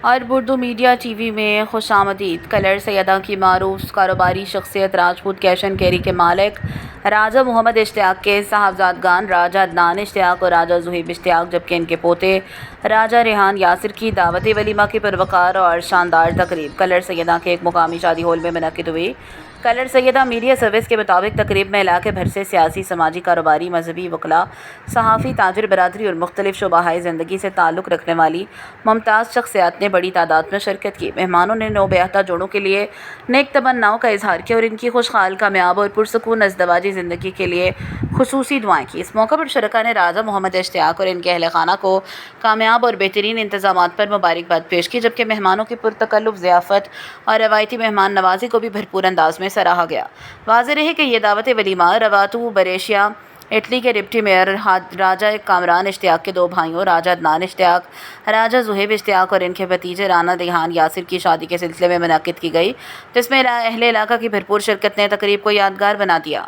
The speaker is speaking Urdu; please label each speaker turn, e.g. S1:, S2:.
S1: عرب اردو میڈیا ٹی وی میں خوش آمدید۔ کلر سیدہ کی معروف کاروباری شخصیت راجپوت کیش اینڈ کیری کے مالک راجہ محمد اشتیاق کے صاحبزادگان راجہ عدنان اشتیاق اور راجہ زہیب اشتیاق، جبکہ ان کے پوتے راجہ ریحان یاسر کی دعوت ولیمہ کی پروقار اور شاندار تقریب کلر سیدہ کے ایک مقامی شادی ہال میں منعقد ہوئی۔ کلر سیدہ میڈیا سروس کے مطابق تقریب میں علاقے بھر سے سیاسی، سماجی، کاروباری، مذہبی، وکلاء، صحافی، تاجر برادری اور مختلف شعبۂ زندگی سے تعلق رکھنے والی ممتاز شخصیات نے بڑی تعداد میں شرکت کی۔ مہمانوں نے نوبیاحتہ جوڑوں کے لیے نیک تمناؤں کا اظہار کیا اور ان کی خوشحال، کامیاب اور پرسکون ازدواجی زندگی کے لیے خصوصی دعائیں کی۔ اس موقع پر شرکاء نے راجہ محمد اشتیاق اور ان کے اہل خانہ کو کامیاب اور بہترین انتظامات پر مبارکباد پیش کی، جبکہ مہمانوں کی پرتکلف ضیافت اور روایتی مہمان نوازی کو بھی بھرپور انداز میں سراہا گیا۔ واضح رہے کہ یہ دعوت ولیمہ رواتو بریشیا اٹلی کے ڈپٹی میئر راجہ کامران اشتیاق کے دو بھائیوں راجہ عدنان اشتیاق، راجہ زہیب اشتیاق اور ان کے بھتیجے رانا ریحان یاسر کی شادی کے سلسلے میں منعقد کی گئی، جس میں اہل علاقہ کی بھرپور شرکت نے تقریب کو یادگار بنا دیا۔